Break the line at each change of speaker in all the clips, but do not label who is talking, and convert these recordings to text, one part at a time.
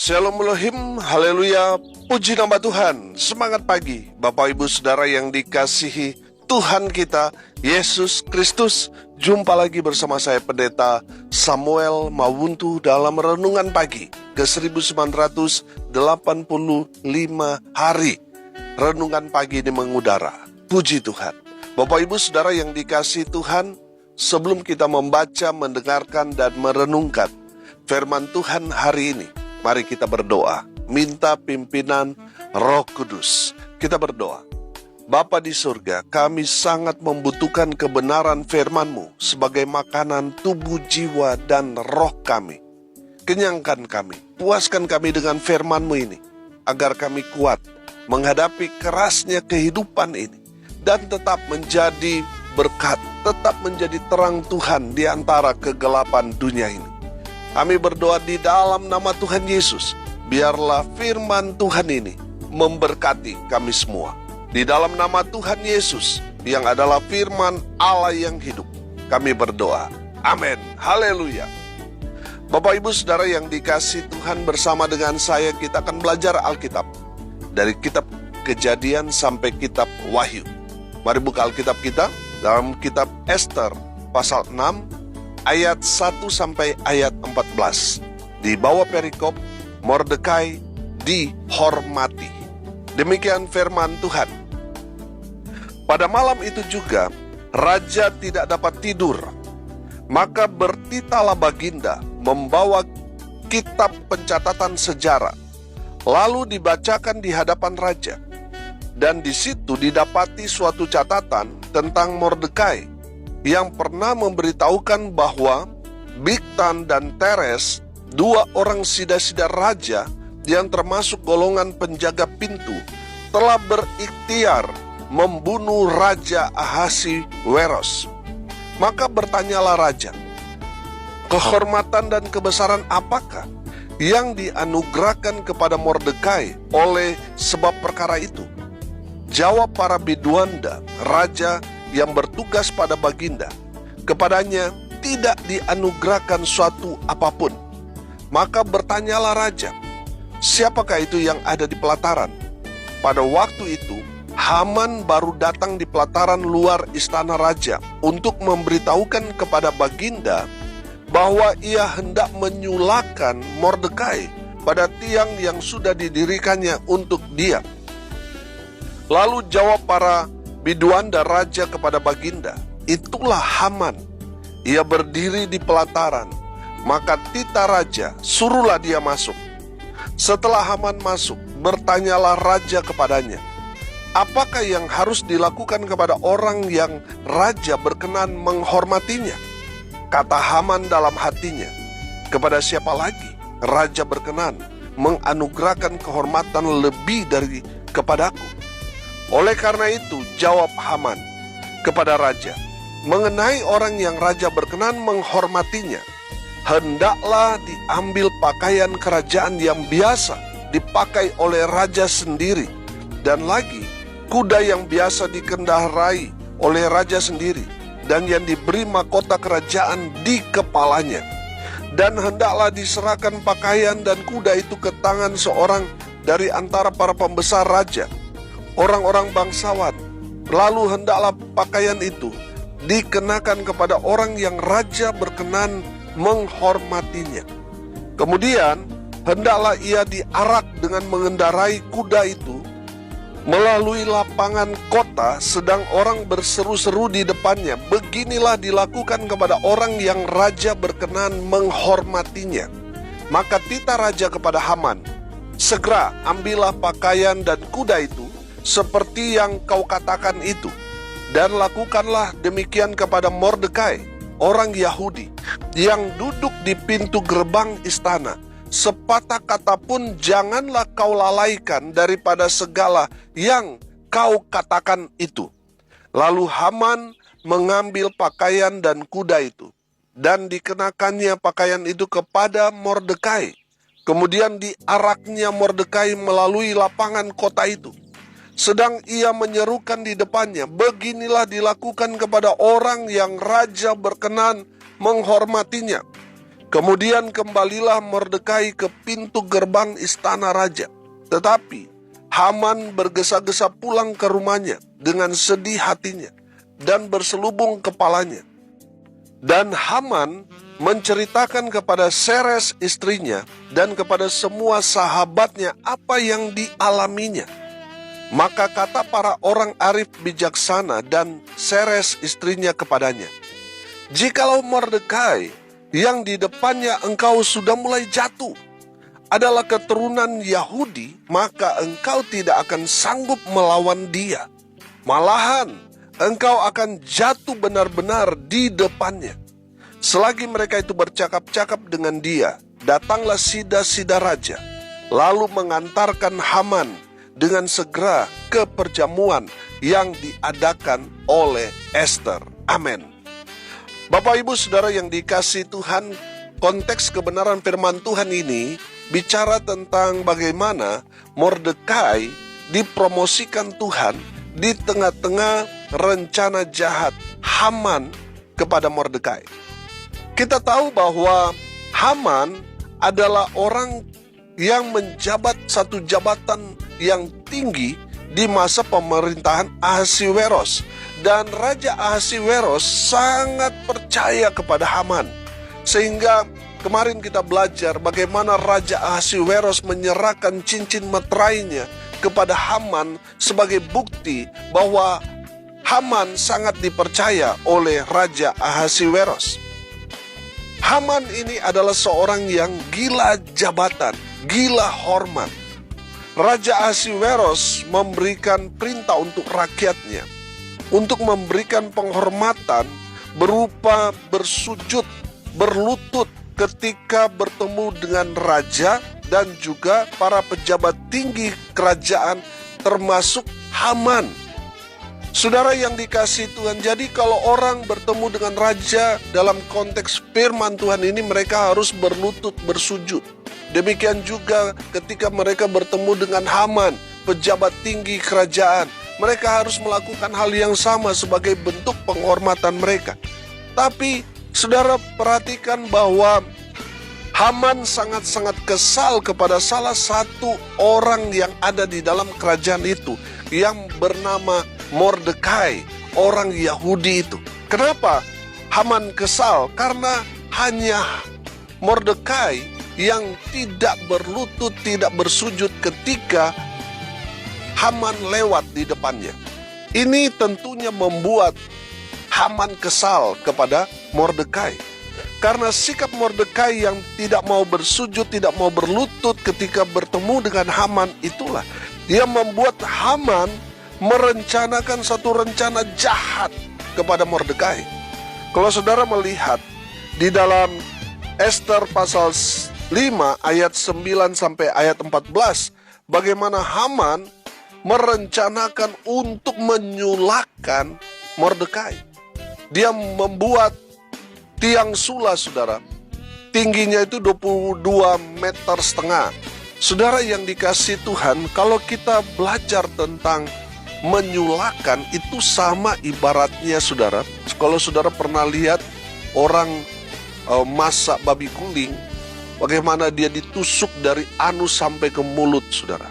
Shalom Elohim, haleluya, puji nama Tuhan. Semangat pagi, Bapak Ibu Saudara yang dikasihi Tuhan kita, Yesus Kristus. Jumpa lagi bersama saya Pendeta Samuel Mawuntu dalam Renungan Pagi ke 1985 hari. Renungan pagi ini mengudara, puji Tuhan. Bapak Ibu Saudara yang dikasihi Tuhan, sebelum kita membaca, mendengarkan, dan merenungkan firman Tuhan hari ini, mari kita berdoa, minta pimpinan Roh Kudus. Kita berdoa. Bapa di surga, kami sangat membutuhkan kebenaran firman-Mu sebagai makanan tubuh, jiwa, dan roh kami. Kenyangkan kami, puaskan kami dengan firman-Mu ini, agar kami kuat menghadapi kerasnya kehidupan ini, dan tetap menjadi berkat, tetap menjadi terang Tuhan di antara kegelapan dunia ini. Kami berdoa di dalam nama Tuhan Yesus, biarlah firman Tuhan ini memberkati kami semua. Di dalam nama Tuhan Yesus, yang adalah firman Allah yang hidup, kami berdoa. Amin. Haleluya. Bapak Ibu Saudara yang dikasihi Tuhan, bersama dengan saya kita akan belajar Alkitab. Dari kitab Kejadian sampai kitab Wahyu. Mari buka Alkitab kita dalam kitab Ester pasal 6 ayat 1 sampai ayat 14. Di bawah perikop, Mordekai dihormati. Demikian firman Tuhan. Pada malam itu juga, raja tidak dapat tidur. Maka bertitalah baginda membawa kitab pencatatan sejarah, lalu dibacakan di hadapan raja. Dan di situ didapati suatu catatan tentang Mordekai, yang pernah memberitahukan bahwa Bigtan dan Teres, dua orang sida-sida raja yang termasuk golongan penjaga pintu, telah berikhtiar membunuh Raja Ahasiweros. Maka bertanyalah raja, kehormatan dan kebesaran apakah yang dianugerahkan kepada Mordekai oleh sebab perkara itu? Jawab para biduanda, raja yang bertugas pada baginda, kepadanya tidak dianugerahkan suatu apapun. Maka bertanyalah raja, siapakah itu yang ada di pelataran? Pada waktu itu, Haman baru datang di pelataran luar istana raja untuk memberitahukan kepada baginda bahwa ia hendak menyulakan Mordekai pada tiang yang sudah didirikannya untuk dia. Lalu jawab para biduanda raja kepada baginda, itulah Haman. Ia berdiri di pelataran. Maka tita raja, suruhlah dia masuk. Setelah Haman masuk, bertanyalah raja kepadanya, apakah yang harus dilakukan kepada orang yang raja berkenan menghormatinya? Kata Haman dalam hatinya, kepada siapa lagi raja berkenan menganugerahkan kehormatan lebih dari kepadaku? Oleh karena itu, jawab Haman kepada raja, mengenai orang yang raja berkenan menghormatinya, hendaklah diambil pakaian kerajaan yang biasa dipakai oleh raja sendiri, dan lagi kuda yang biasa dikendarai oleh raja sendiri, dan yang diberi mahkota kerajaan di kepalanya. Dan hendaklah diserahkan pakaian dan kuda itu ke tangan seorang dari antara para pembesar raja, orang-orang bangsawan. Lalu hendaklah pakaian itu dikenakan kepada orang yang raja berkenan menghormatinya. Kemudian hendaklah ia diarak dengan mengendarai kuda itu melalui lapangan kota, sedang orang berseru-seru di depannya. Beginilah dilakukan kepada orang yang raja berkenan menghormatinya. Maka tita raja kepada Haman, segera ambillah pakaian dan kuda itu seperti yang kau katakan itu, dan lakukanlah demikian kepada Mordekai, orang Yahudi, yang duduk di pintu gerbang istana. Sepatah kata pun janganlah kau lalaikan daripada segala yang kau katakan itu. Lalu Haman mengambil pakaian dan kuda itu, dan dikenakannya pakaian itu kepada Mordekai. Kemudian diaraknya Mordekai melalui lapangan kota itu, sedang ia menyerukan di depannya, beginilah dilakukan kepada orang yang raja berkenan menghormatinya. Kemudian kembalilah Mordekai ke pintu gerbang istana raja. Tetapi Haman bergesa-gesa pulang ke rumahnya dengan sedih hatinya dan berselubung kepalanya. Dan Haman menceritakan kepada Seres istrinya dan kepada semua sahabatnya apa yang dialaminya. Maka kata para orang arif bijaksana dan Seres istrinya kepadanya, "Jikalau Mordekai yang di depannya engkau sudah mulai jatuh adalah keturunan Yahudi, maka engkau tidak akan sanggup melawan dia. Malahan engkau akan jatuh benar-benar di depannya." Selagi mereka itu bercakap-cakap dengan dia, datanglah sida-sida raja, lalu mengantarkan Haman dengan segera ke perjamuan yang diadakan oleh Ester. Amin. Bapak Ibu Saudara yang dikasihi Tuhan, konteks kebenaran firman Tuhan ini bicara tentang bagaimana Mordekai dipromosikan Tuhan di tengah-tengah rencana jahat Haman kepada Mordekai. Kita tahu bahwa Haman adalah orang yang menjabat satu jabatan yang tinggi di masa pemerintahan Ahasiweros. Dan Raja Ahasiweros sangat percaya kepada Haman. Sehingga kemarin kita belajar bagaimana Raja Ahasiweros menyerahkan cincin meterainya kepada Haman sebagai bukti bahwa Haman sangat dipercaya oleh Raja Ahasiweros. Haman ini adalah seorang yang gila jabatan, gila hormat. Raja Ahasiweros memberikan perintah untuk rakyatnya untuk memberikan penghormatan berupa bersujud, berlutut ketika bertemu dengan raja dan juga para pejabat tinggi kerajaan termasuk Haman. Saudara yang dikasihi Tuhan, jadi kalau orang bertemu dengan raja dalam konteks firman Tuhan ini, mereka harus berlutut, bersujud. Demikian juga ketika mereka bertemu dengan Haman, pejabat tinggi kerajaan, mereka harus melakukan hal yang sama sebagai bentuk penghormatan mereka. Tapi saudara perhatikan bahwa Haman sangat-sangat kesal kepada salah satu orang yang ada di dalam kerajaan itu, yang bernama Mordekai, orang Yahudi itu. Kenapa Haman kesal? Karena hanya Mordekai yang tidak berlutut, tidak bersujud ketika Haman lewat di depannya. Ini tentunya membuat Haman kesal kepada Mordekai. Karena sikap Mordekai yang tidak mau bersujud, tidak mau berlutut ketika bertemu dengan Haman, itulah yang membuat Haman merencanakan satu rencana jahat kepada Mordekai. Kalau saudara melihat di dalam Ester pasal 5 ayat 9 sampai ayat 14, bagaimana Haman merencanakan untuk menyulahkan Mordekai. Dia membuat tiang sula, saudara. Tingginya itu 22,5 meter. Saudara yang dikasihi Tuhan, kalau kita belajar tentang menyulahkan, itu sama ibaratnya, saudara. Kalau saudara pernah lihat orang masak babi guling, bagaimana dia ditusuk dari anus sampai ke mulut, saudara.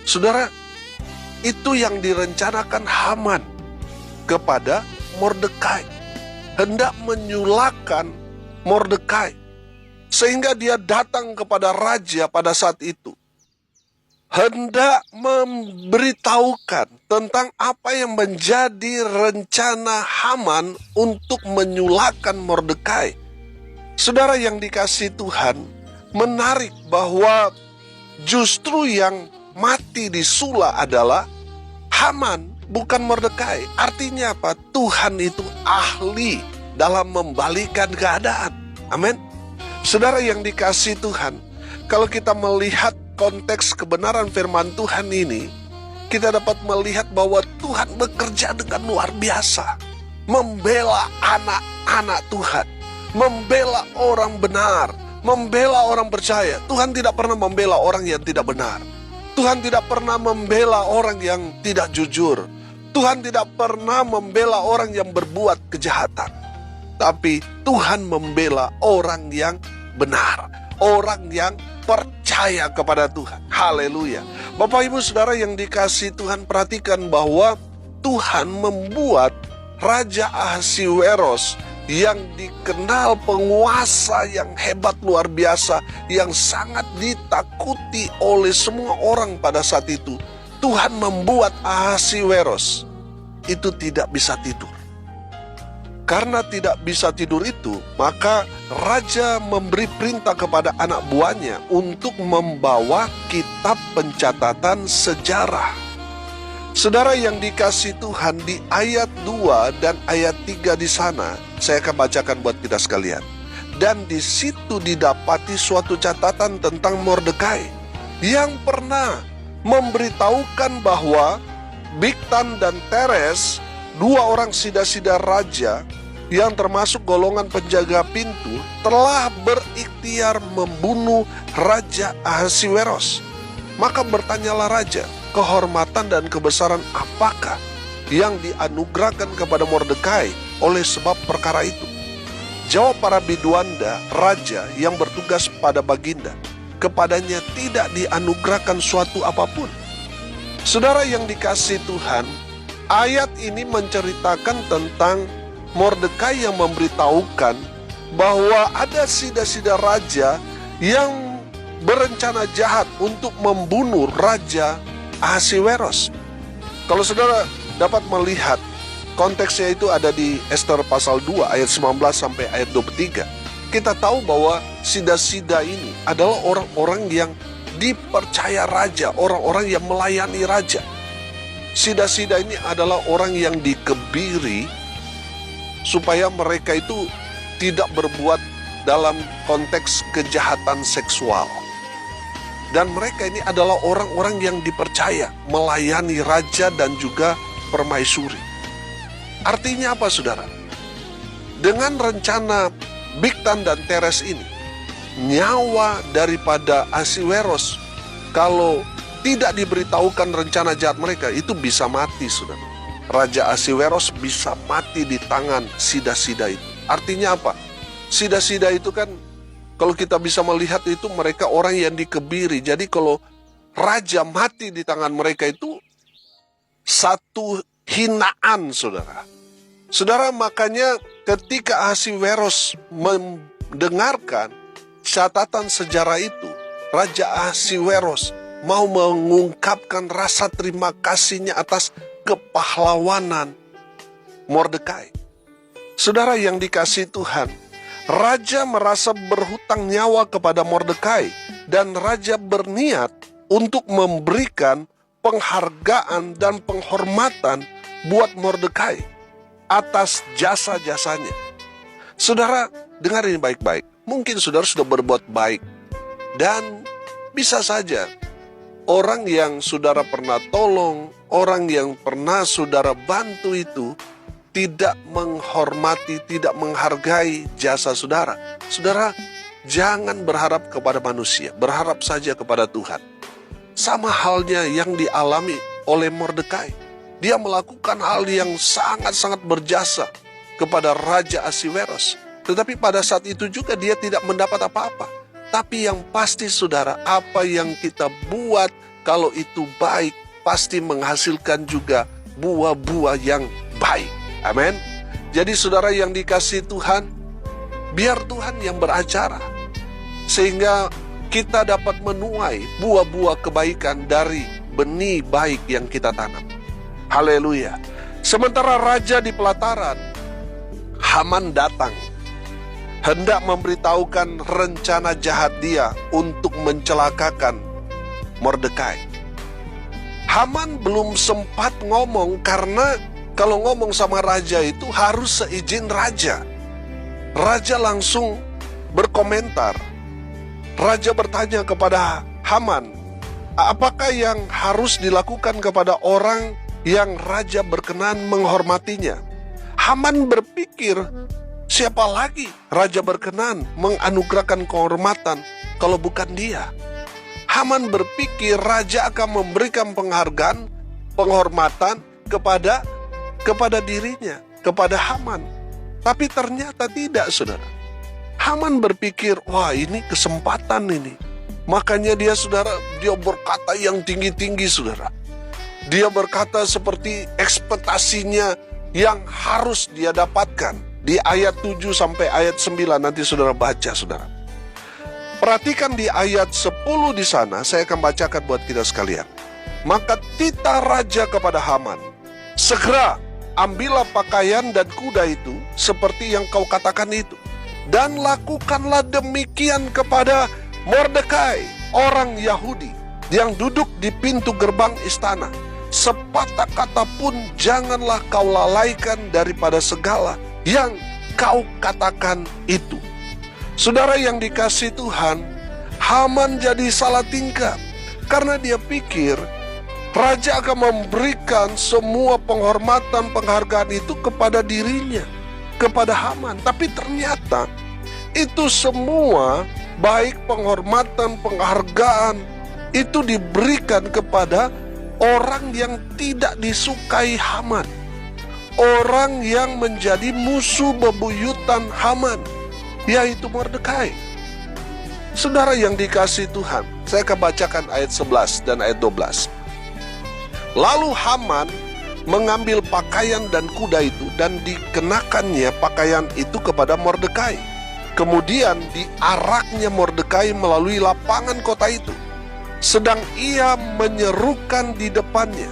Saudara, itu yang direncanakan Haman kepada Mordekai. Hendak menyulahkan Mordekai. Sehingga dia datang kepada raja pada saat itu. Hendak memberitahukan tentang apa yang menjadi rencana Haman untuk menyulahkan Mordekai. Saudara yang dikasihi Tuhan, menarik bahwa justru yang mati di sula adalah Haman, bukan Mordekai. Artinya apa? Tuhan itu ahli dalam membalikan keadaan. Amin. Saudara yang dikasihi Tuhan, kalau kita melihat konteks kebenaran firman Tuhan ini, kita dapat melihat bahwa Tuhan bekerja dengan luar biasa, membela anak-anak Tuhan, membela orang benar, membela orang percaya. Tuhan tidak pernah membela orang yang tidak benar. Tuhan tidak pernah membela orang yang tidak jujur. Tuhan tidak pernah membela orang yang berbuat kejahatan. Tapi Tuhan membela orang yang benar, orang yang percaya kepada Tuhan. Haleluya. Bapak Ibu Saudara yang dikasihi Tuhan, perhatikan bahwa Tuhan membuat Raja Ahasiweros yang dikenal penguasa yang hebat luar biasa, yang sangat ditakuti oleh semua orang pada saat itu. Tuhan membuat Ahasiweros itu tidak bisa tidur. Karena tidak bisa tidur itu, maka raja memberi perintah kepada anak buahnya untuk membawa kitab pencatatan sejarah. Saudara yang dikasihi Tuhan, di ayat 2 dan ayat 3 di sana, saya akan bacakan buat kita sekalian. Dan di situ didapati suatu catatan tentang Mordekai yang pernah memberitahukan bahwa Bigtan dan Teres, dua orang sida-sida raja yang termasuk golongan penjaga pintu, telah berikhtiar membunuh Raja Ahasiweros. Maka bertanyalah raja, kehormatan dan kebesaran apakah yang dianugerahkan kepada Mordekai oleh sebab perkara itu? Jawab para biduanda raja yang bertugas pada baginda, kepadanya tidak dianugerahkan suatu apapun. Saudara yang dikasihi Tuhan, ayat ini menceritakan tentang Mordekai yang memberitahukan bahwa ada sida-sida raja yang berencana jahat untuk membunuh Raja Ahasiweros. Kalau saudara dapat melihat, konteksnya itu ada di Ester pasal 2 ayat 19 sampai ayat 23. Kita tahu bahwa sida-sida ini adalah orang-orang yang dipercaya raja, orang-orang yang melayani raja. Sida-sida ini adalah orang yang dikebiri supaya mereka itu tidak berbuat dalam konteks kejahatan seksual. Dan mereka ini adalah orang-orang yang dipercaya melayani raja dan juga permaisuri. Artinya apa, saudara? Dengan rencana Bigtan dan Teres ini, nyawa daripada Ahasiweros kalau tidak diberitahukan rencana jahat mereka itu bisa mati, saudara. Raja Ahasiweros bisa mati di tangan sida-sida itu. Artinya apa? Sida-sida itu kan, kalau kita bisa melihat itu mereka orang yang dikebiri. Jadi kalau raja mati di tangan mereka itu satu hinaan, saudara. Saudara, makanya ketika Ahasiweros mendengarkan catatan sejarah itu, Raja Ahasiweros mau mengungkapkan rasa terima kasihnya atas kepahlawanan Mordekai. Saudara yang dikasihi Tuhan, raja merasa berhutang nyawa kepada Mordekai dan raja berniat untuk memberikan penghargaan dan penghormatan buat Mordekai atas jasa-jasanya. Saudara, dengar ini baik-baik. Mungkin saudara sudah berbuat baik dan bisa saja orang yang saudara pernah tolong, orang yang pernah saudara bantu itu tidak menghormati, tidak menghargai jasa saudara. Saudara, jangan berharap kepada manusia, berharap saja kepada Tuhan. Sama halnya yang dialami oleh Mordekai. Dia melakukan hal yang sangat-sangat berjasa kepada Raja Ahasiweros. Tetapi pada saat itu juga dia tidak mendapat apa-apa. Tapi yang pasti, saudara, apa yang kita buat kalau itu baik, pasti menghasilkan juga buah-buah yang baik. Amin. Jadi saudara yang dikasihi Tuhan, biar Tuhan yang beracara, sehingga kita dapat menuai buah-buah kebaikan dari benih baik yang kita tanam. Haleluya. Sementara raja di pelataran, Haman datang, hendak memberitahukan rencana jahat dia untuk mencelakakan Mordekai. Haman belum sempat ngomong karena kalau ngomong sama raja itu harus seizin raja. Raja langsung berkomentar. Raja bertanya kepada Haman, apakah yang harus dilakukan kepada orang yang raja berkenan menghormatinya? Haman berpikir, siapa lagi raja berkenan menganugerahkan kehormatan kalau bukan dia? Haman berpikir raja akan memberikan penghargaan, penghormatan kepada dirinya, kepada Haman. Tapi ternyata tidak, saudara. Haman berpikir, wah ini kesempatan ini. Makanya dia berkata yang tinggi-tinggi saudara. Dia berkata seperti ekspektasinya yang harus dia dapatkan. Di ayat 7 sampai ayat 9 nanti saudara baca saudara. Perhatikan di ayat 10 di sana, saya akan bacakan buat kita sekalian. Maka titah raja kepada Haman, segera ambillah pakaian dan kuda itu seperti yang kau katakan itu, dan lakukanlah demikian kepada Mordekai, orang Yahudi yang duduk di pintu gerbang istana. Sepatah kata pun janganlah kau lalaikan daripada segala yang kau katakan itu. Saudara yang dikasihi Tuhan, Haman jadi salah tingkah karena dia pikir raja akan memberikan semua penghormatan, penghargaan itu kepada dirinya, kepada Haman. Tapi ternyata itu semua, baik penghormatan, penghargaan, itu diberikan kepada orang yang tidak disukai Haman. Orang yang menjadi musuh bebuyutan Haman, yaitu Mordekai. Saudara yang dikasihi Tuhan, saya akan bacakan ayat 11 dan ayat 12. Lalu Haman mengambil pakaian dan kuda itu dan dikenakannya pakaian itu kepada Mordekai. Kemudian diaraknya Mordekai melalui lapangan kota itu, sedang ia menyerukan di depannya,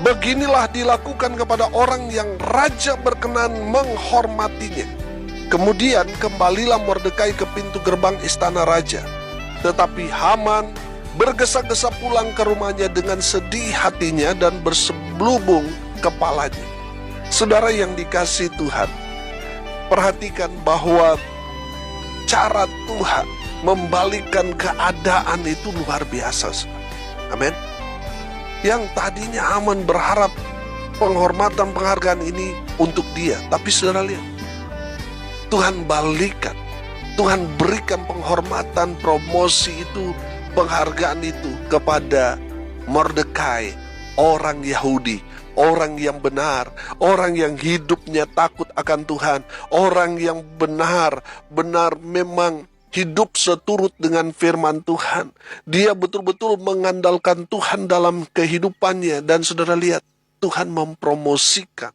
beginilah dilakukan kepada orang yang raja berkenan menghormatinya. Kemudian kembalilah Mordekai ke pintu gerbang istana raja. Tetapi Haman bergesa-gesa pulang ke rumahnya dengan sedih hatinya dan berselubung kepalanya. Saudara yang dikasihi Tuhan, perhatikan bahwa cara Tuhan membalikkan keadaan itu luar biasa. Amin. Yang tadinya Haman berharap penghormatan, penghargaan ini untuk dia, tapi saudara lihat, Tuhan balikan. Tuhan berikan penghormatan, promosi itu, penghargaan itu kepada Mordekai, orang Yahudi, orang yang benar, orang yang hidupnya takut akan Tuhan, orang yang benar-benar memang hidup seturut dengan firman Tuhan. Dia betul-betul mengandalkan Tuhan dalam kehidupannya. Dan saudara lihat, Tuhan mempromosikan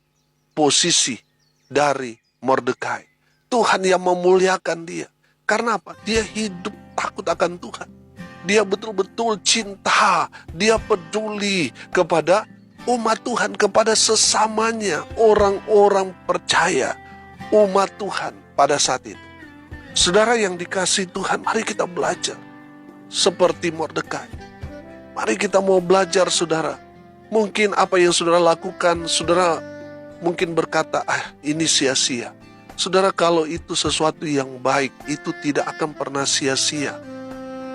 posisi dari Mordekai. Tuhan yang memuliakan dia. Karena apa? Dia hidup takut akan Tuhan. Dia betul-betul cinta, dia peduli kepada umat Tuhan, kepada sesamanya, orang-orang percaya, umat Tuhan pada saat itu. Saudara yang dikasihi Tuhan, mari kita belajar seperti Mordekai. Mari kita mau belajar saudara. Mungkin apa yang saudara lakukan, saudara mungkin berkata, ini sia-sia. Saudara, kalau itu sesuatu yang baik, itu tidak akan pernah sia-sia.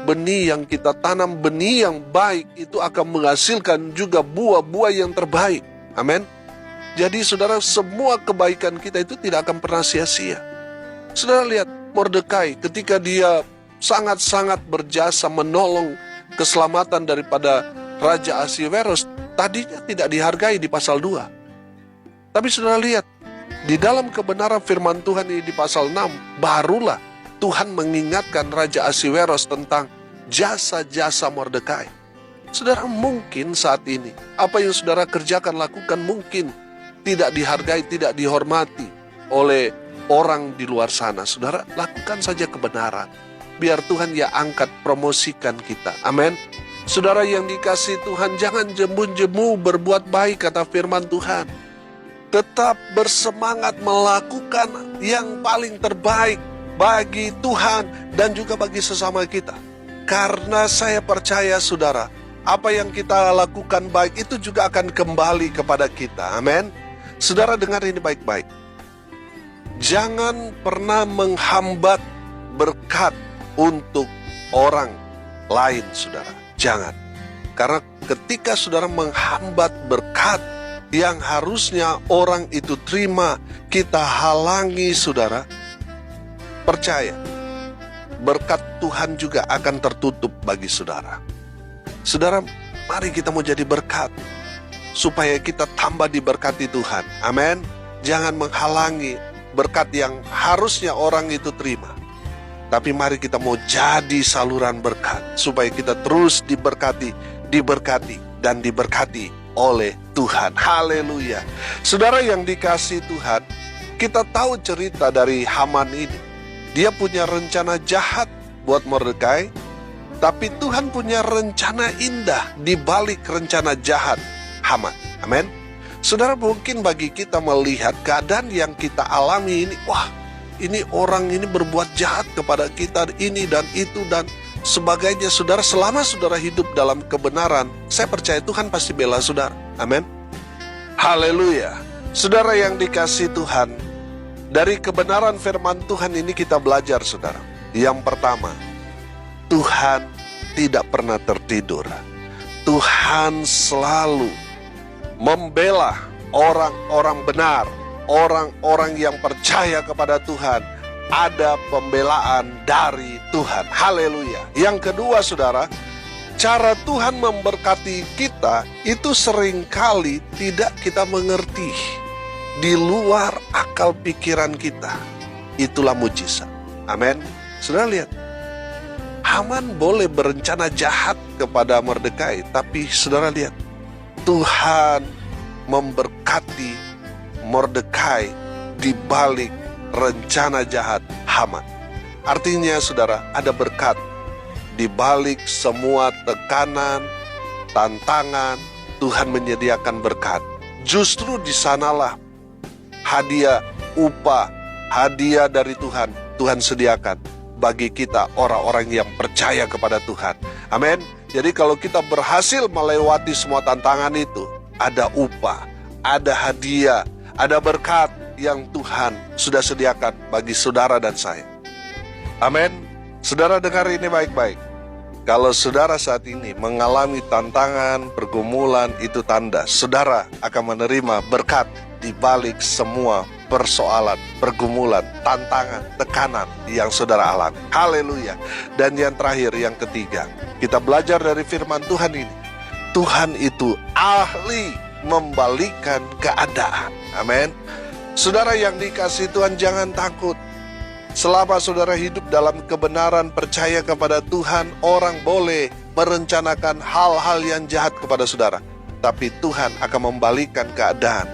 Benih yang kita tanam, benih yang baik, itu akan menghasilkan juga buah-buah yang terbaik. Amin. Jadi saudara, semua kebaikan kita itu tidak akan pernah sia-sia. Saudara lihat, Mordekai ketika dia sangat-sangat berjasa menolong keselamatan daripada Raja Ahasveros, tadinya tidak dihargai di pasal 2. Tapi saudara lihat, di dalam kebenaran firman Tuhan ini di pasal 6, barulah Tuhan mengingatkan Raja Ahasveros tentang jasa-jasa Mordekai. Saudara, mungkin saat ini apa yang saudara kerjakan, lakukan mungkin tidak dihargai, tidak dihormati oleh orang di luar sana. Saudara, lakukan saja kebenaran. Biar Tuhan ya angkat, promosikan kita. Amin. Saudara yang dikasihi Tuhan, jangan jemu-jemu berbuat baik, kata firman Tuhan. Tetap bersemangat melakukan yang paling terbaik bagi Tuhan dan juga bagi sesama kita. Karena saya percaya saudara, apa yang kita lakukan baik itu juga akan kembali kepada kita. Amin. Saudara, dengar ini baik-baik. Jangan pernah menghambat berkat untuk orang lain, saudara. Jangan. Karena ketika saudara menghambat berkat yang harusnya orang itu terima, kita halangi, saudara, percaya, berkat Tuhan juga akan tertutup bagi saudara. Saudara, mari kita mau jadi berkat, supaya kita tambah diberkati Tuhan. Amin. Jangan menghalangi berkat yang harusnya orang itu terima. Tapi mari kita mau jadi saluran berkat, supaya kita terus diberkati, dan diberkati oleh Tuhan. Haleluya. Saudara yang dikasihi Tuhan, kita tahu cerita dari Haman ini. Dia punya rencana jahat buat Mordekai, tapi Tuhan punya rencana indah di balik rencana jahat Haman. Amin. Saudara, mungkin bagi kita melihat keadaan yang kita alami ini, wah, ini orang ini berbuat jahat kepada kita, ini dan itu dan sebagainya. Saudara, selama saudara hidup dalam kebenaran, saya percaya Tuhan pasti bela saudara. Amin. Haleluya. Saudara yang dikasihi Tuhan, dari kebenaran firman Tuhan ini kita belajar, saudara. Yang pertama, Tuhan tidak pernah tertidur. Tuhan selalu membela orang-orang benar, orang-orang yang percaya kepada Tuhan. Ada pembelaan dari Tuhan. Haleluya. Yang kedua, saudara, cara Tuhan memberkati kita itu seringkali tidak kita mengerti, di luar akal pikiran kita. Itulah mujizat. Amin. Saudara lihat, Haman boleh berencana jahat kepada Mordekai, tapi saudara lihat, Tuhan memberkati Mordekai di balik rencana jahat Haman. Artinya saudara, ada berkat di balik semua tekanan, tantangan. Tuhan menyediakan berkat. Justru di sanalah hadiah upah, hadiah dari Tuhan, Tuhan sediakan bagi kita orang-orang yang percaya kepada Tuhan. Amin. Jadi kalau kita berhasil melewati semua tantangan itu, ada upah, ada hadiah, ada berkat yang Tuhan sudah sediakan bagi saudara dan saya. Amin. Saudara dengar ini baik-baik. Kalau saudara saat ini mengalami tantangan, pergumulan, itu tanda saudara akan menerima berkat di balik semua persoalan, pergumulan, tantangan, tekanan yang saudara alami. Haleluya. Dan yang terakhir, yang ketiga, kita belajar dari firman Tuhan ini. Tuhan itu ahli membalikkan keadaan. Amin. Saudara yang dikasihi Tuhan, jangan takut. Selama saudara hidup dalam kebenaran, percaya kepada Tuhan, orang boleh merencanakan hal-hal yang jahat kepada saudara, tapi Tuhan akan membalikkan keadaan.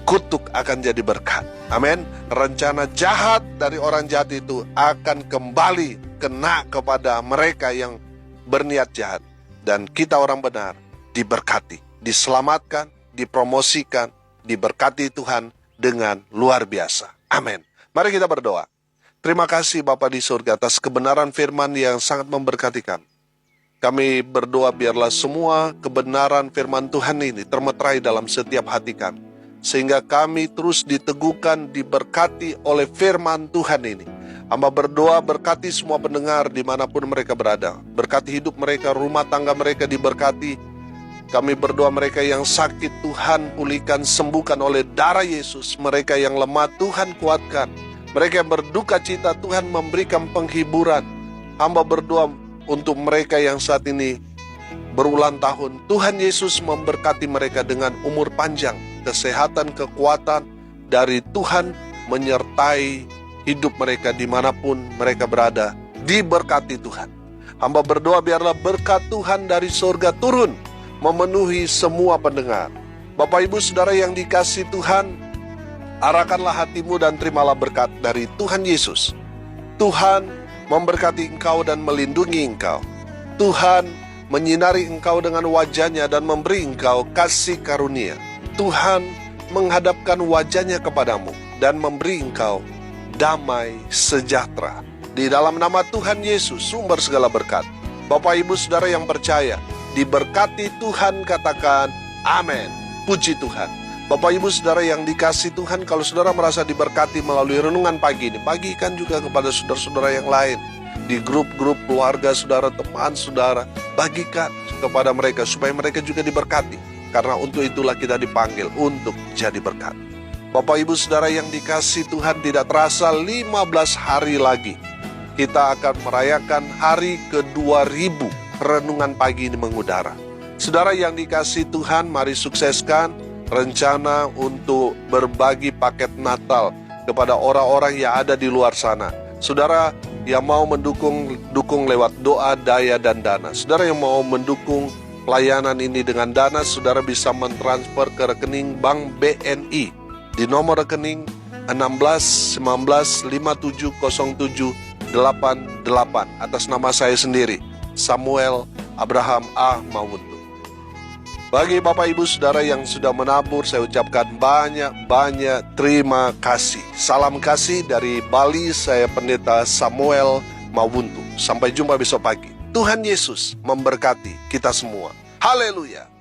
Kutuk akan jadi berkat. Amin. Rencana jahat dari orang jahat itu akan kembali kena kepada mereka yang berniat jahat. Dan kita orang benar diberkati, diselamatkan, dipromosikan, diberkati Tuhan dengan luar biasa. Amin. Mari kita berdoa. Terima kasih Bapa di surga atas kebenaran firman yang sangat memberkati kami. Kami berdoa biarlah semua kebenaran firman Tuhan ini termeterai dalam setiap hati kami, sehingga kami terus diteguhkan, diberkati oleh firman Tuhan ini. Hamba berdoa berkati semua pendengar dimanapun mereka berada. Berkati hidup mereka, rumah tangga mereka diberkati. Kami berdoa mereka yang sakit Tuhan pulihkan, sembuhkan oleh darah Yesus. Mereka yang lemah Tuhan kuatkan. Mereka yang berduka cita Tuhan memberikan penghiburan. Hamba berdoa untuk mereka yang saat ini berulang tahun. Tuhan Yesus memberkati mereka dengan umur panjang, kesehatan, kekuatan dari Tuhan menyertai hidup mereka dimanapun mereka berada. Diberkati Tuhan. Hamba berdoa biarlah berkat Tuhan dari surga turun memenuhi semua pendengar. Bapak Ibu Saudara yang dikasihi Tuhan, arahkanlah hatimu dan terimalah berkat dari Tuhan Yesus. Tuhan memberkati engkau dan melindungi engkau. Tuhan menyinari engkau dengan wajahnya dan memberi engkau kasih karunia. Tuhan menghadapkan wajahnya kepadamu dan memberi engkau damai sejahtera. Di dalam nama Tuhan Yesus, sumber segala berkat. Bapak Ibu Saudara yang percaya, diberkati Tuhan, katakan amin. Puji Tuhan. Bapak Ibu Saudara yang dikasihi Tuhan, kalau saudara merasa diberkati melalui renungan pagi ini, bagikan juga kepada saudara-saudara yang lain. Di grup-grup keluarga saudara, teman saudara, bagikan kepada mereka supaya mereka juga diberkati. Karena untuk itulah kita dipanggil untuk jadi berkat. Bapak Ibu Saudara yang dikasihi Tuhan, tidak terasa 15 hari lagi kita akan merayakan hari ke-2000 renungan pagi ini mengudara. Saudara yang dikasihi Tuhan, mari sukseskan rencana untuk berbagi paket Natal kepada orang-orang yang ada di luar sana. Saudara, yang mau dukung lewat doa, daya, dan dana. Saudara yang mau mendukung pelayanan ini dengan dana, saudara bisa mentransfer ke rekening Bank BNI di nomor rekening 16 19 5707 88 atas nama saya sendiri, Samuel Abraham A. Mawuntu. Bagi Bapak Ibu Saudara yang sudah menabur, saya ucapkan banyak terima kasih. Salam kasih dari Bali, saya Pendeta Samuel Mawuntu. Sampai jumpa besok pagi. Tuhan Yesus memberkati kita semua. Haleluya.